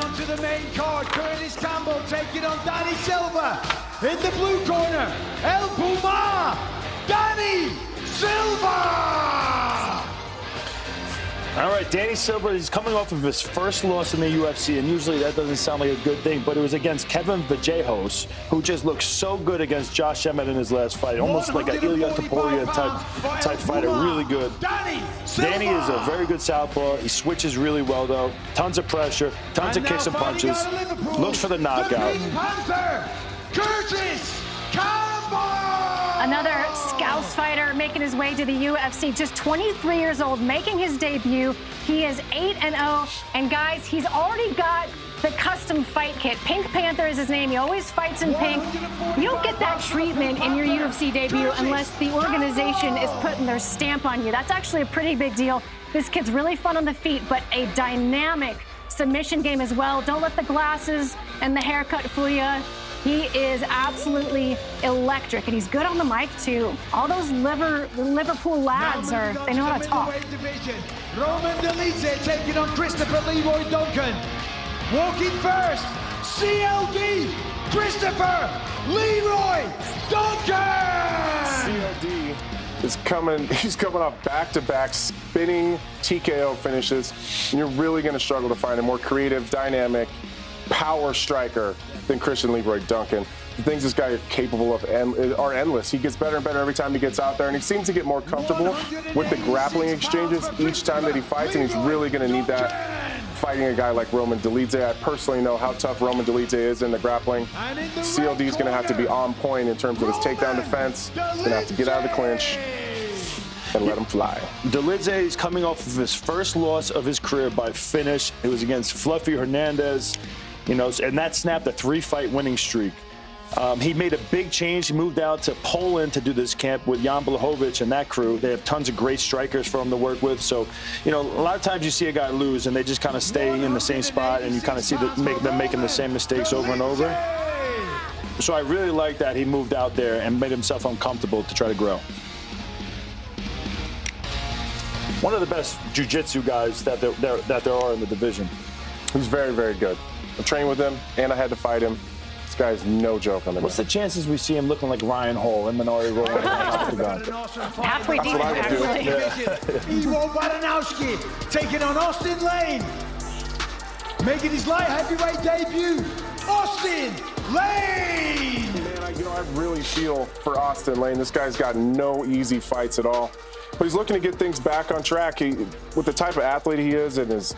on to the main card, Curtis Campbell taking on Danny Silva. In the blue corner, El Puma, Danny Silva! All right, Danny Silva, he's coming off of his first loss in the UFC, and usually that doesn't sound like a good thing, but it was against Kevin Vallejos, who just looked so good against Josh Emmett in his last fight, almost like an Ilya Topuria type fighter, really good. Danny is a very good southpaw. He switches really well, though. Tons of pressure, tons of kicks and punches. Looks for the knockout. Curtis Campbell! Another Scouse fighter making his way to the UFC, just 23 years old, making his debut. He is 8-0, and guys, he's already got the custom fight kit. Pink Panther is his name. He always fights in pink. You don't get that treatment in your UFC debut unless the organization is putting their stamp on you. That's actually a pretty big deal. This kid's really fun on the feet, but a dynamic submission game as well. Don't let the glasses and the haircut fool you. He is absolutely electric, and he's good on the mic, too. All those Liverpool lads, they know how to talk. Roman Dolidze taking on Christopher Leroy Duncan. Walking first, CLD, Christopher Leroy Duncan! CLD is he's coming off back-to-back spinning TKO finishes, and you're really going to struggle to find a more creative, dynamic, power striker than Christian Leroy Duncan. The things this guy is capable of are endless. He gets better and better every time he gets out there, and he seems to get more comfortable with the grappling exchanges each time that he fights, and he's really going to need that fighting a guy like Roman Dolidze. I personally know how tough Roman Dolidze is in the grappling. CLD is going to have to be on point in terms of his takedown defense. He's going to have to get out of the clinch and let him fly. Dolidze is coming off of his first loss of his career by finish. It was against Fluffy Hernandez. You know, and that snapped a 3-fight winning streak. He made a big change. He moved out to Poland to do this camp with Jan Blachowicz and that crew. They have tons of great strikers for him to work with. So, you know, a lot of times you see a guy lose and they just kind of stay in the same spot, and you kind of see them making the same mistakes over and over. So I really like that he moved out there and made himself uncomfortable to try to grow. One of the best jiu-jitsu guys that there are in the division. He's very, very good. I trained with him, and I had to fight him. This guy's no joke on the What's the chances we see him looking like Ryan Hall and Minari rolling around the gun? Halfway decent, actually. Ivo Baranowski taking on Austin Lane. Making his light heavyweight debut, Austin Lane! Man, I really feel for Austin Lane. This guy's got no easy fights at all. But he's looking to get things back on track. With the type of athlete he is and his,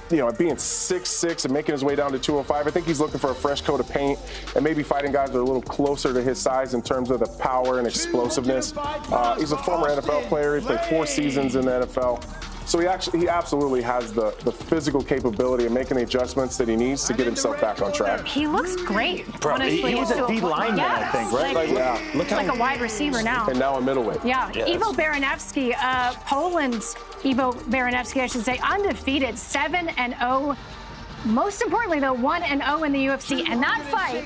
being 6'6" and making his way down to 205, I think he's looking for a fresh coat of paint and maybe fighting guys that are a little closer to his size in terms of the power and explosiveness. He's a former NFL player. He played 4 seasons in the NFL. So he absolutely has the physical capability of making the adjustments that he needs to get himself back on track. He looks great, honestly. He was a D lineman, I think, right? Looks like a wide receiver now. And now a middleweight. Yeah. Ivo Baranowski, Poland's Ivo Baranowski, I should say, undefeated, 7-0. Most importantly, though, 1-0 in the UFC, and that fight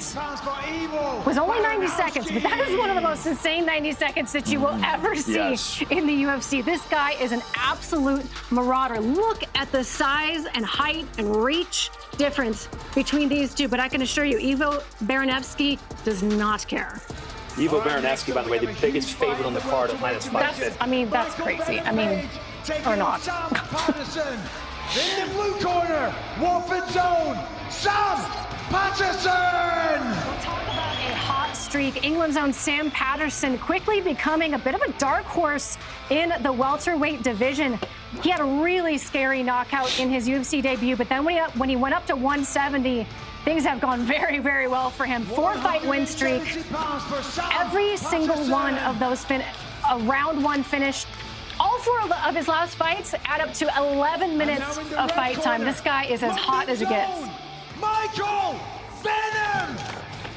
was only 90 seconds, but that is one of the most insane 90 seconds that you will ever see in the UFC. This guy is an absolute marauder. Look at the size and height and reach difference between these two, but I can assure you, Ivo Baranowski does not care. Ivo Baranowski, by the way, the biggest favorite on the card at -550. That's crazy. Or not. In the blue corner, Watford zone, Sam Patterson! We'll talk about a hot streak. England's own Sam Patterson quickly becoming a bit of a dark horse in the welterweight division. He had a really scary knockout in his UFC debut, but then when he went up to 170, things have gone very, very well for him. 4-fight win streak. Every single one of those a round 1 finish. All 4 of his last fights add up to 11 minutes of fight time. This guy is as hot as it gets. Michael Venom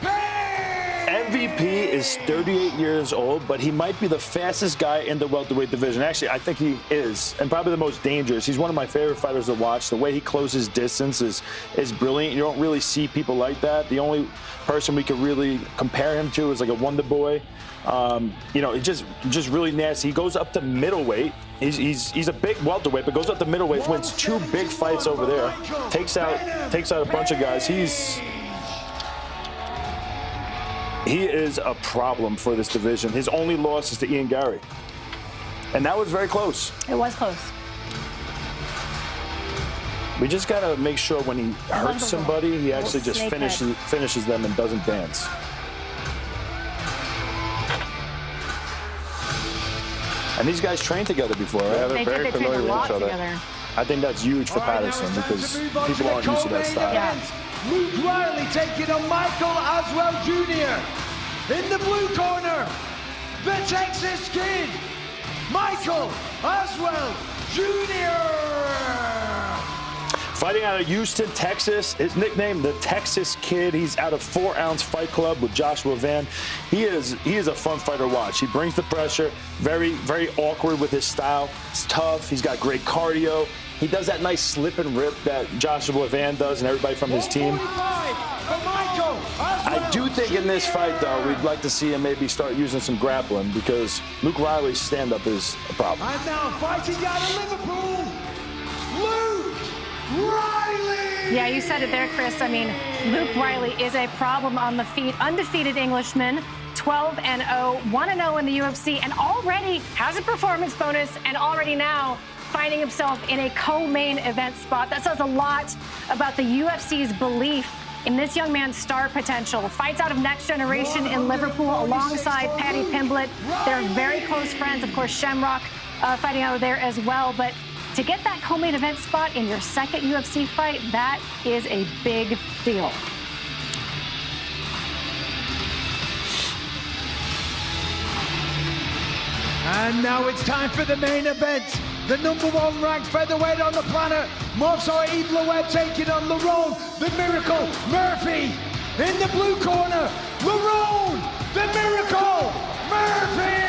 Page! MVP is 38 years old, but he might be the fastest guy in the welterweight division. Actually, I think he is, and probably the most dangerous. He's one of my favorite fighters to watch. The way he closes distance is brilliant. You don't really see people like that. The only person we could really compare him to is like a Wonder Boy. You know, just really nasty. He goes up to middleweight. He's a big welterweight, but goes up to middleweight, wins 2 big fights over there, takes out a bunch of guys. He is a problem for this division. His only loss is to Ian Gary, and that was very close. It was close. We just gotta make sure when he hurts somebody, he actually just finishes them and doesn't dance. And these guys trained together before, right? Yeah, they're very familiar with each other. Together. I think that's huge for Patterson because people aren't used to that style. Yeah. Luke Riley taking on Michael Aswell Jr. In the blue corner, the Texas Kid, Michael Aswell Jr. Fighting out of Houston, Texas. His nickname, the Texas Kid. He's out of 4 Ounce Fight Club with Joshua Van. He is a fun fighter to watch. He brings the pressure. Very, very awkward with his style. He's tough. He's got great cardio. He does that nice slip and rip that Joshua Van does and everybody from his team. I do think in this fight, though, we'd like to see him maybe start using some grappling because Luke Riley's stand-up is a problem. And now fighting out of Liverpool, Luke Riley! Yeah, you said it there, Chris. I mean, Luke Riley is a problem on the feet. Undefeated Englishman, 12-0, 1-0 in the UFC, and already has a performance bonus and already now finding himself in a co-main event spot. That says a lot about the UFC's belief in this young man's star potential. Fights out of Next Generation in Liverpool alongside Paddy Pimblett. They're very close friends. Of course, Shamrock fighting out there as well. But to get that co-main event spot in your second UFC fight, that is a big deal. And now it's time for the main event. The #1 ranked featherweight on the planet, Movsar Evloev taking on Lerone, the Miracle Murphy. In the blue corner, Lerone, the Miracle Murphy!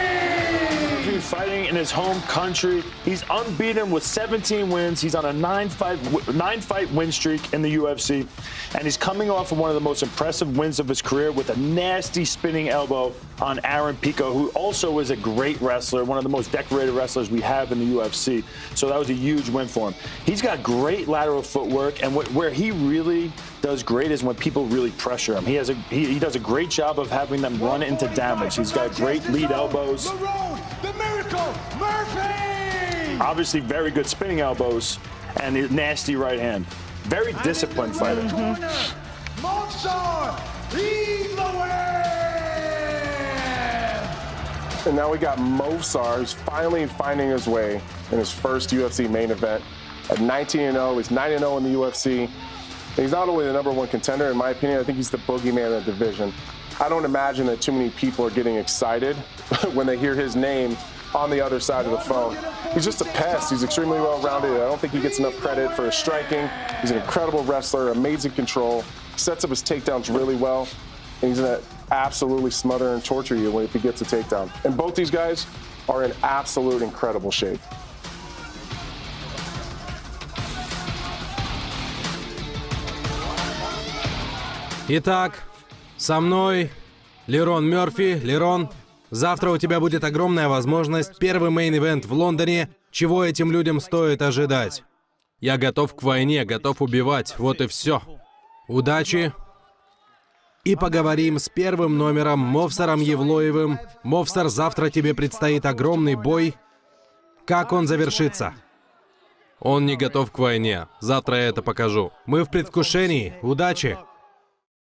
Fighting in his home country. He's unbeaten with 17 wins. He's on a 9-fight win streak in the UFC. And he's coming off of one of the most impressive wins of his career with a nasty spinning elbow on Aaron Pico, who also is a great wrestler, one of the most decorated wrestlers we have in the UFC. So that was a huge win for him. He's got great lateral footwork, and where he really does great is when people really pressure him. He does a great job of having them run into damage. He's got great lead elbows. The Miracle Murphy! Obviously very good spinning elbows and a nasty right hand. Very disciplined fighter. Movsar Evloev! And now we got Movsar, who's finally finding his way in his first UFC main event. At 19-0, he's 9-0 in the UFC. And he's not only the #1 contender, in my opinion, I think he's the boogeyman of the division. I don't imagine that too many people are getting excited when they hear his name on the other side of the phone. He's just a pest. He's extremely well-rounded. I don't think he gets enough credit for his striking. He's an incredible wrestler, amazing control, sets up his takedowns really well, and he's going to absolutely smother and torture you if he gets a takedown. And both these guys are in absolute incredible shape. Итак, со мной Лерон Мёрфи. Лерон, завтра у тебя будет огромная возможность. Первый мейн-ивент в Лондоне. Чего этим людям стоит ожидать? Я готов к войне, готов убивать. Вот и все. Удачи. И поговорим с первым номером Мовсаром Евлоевым. Мовсар, завтра тебе предстоит огромный бой. Как он завершится? Он не готов к войне. Завтра я это покажу. Мы в предвкушении. Удачи.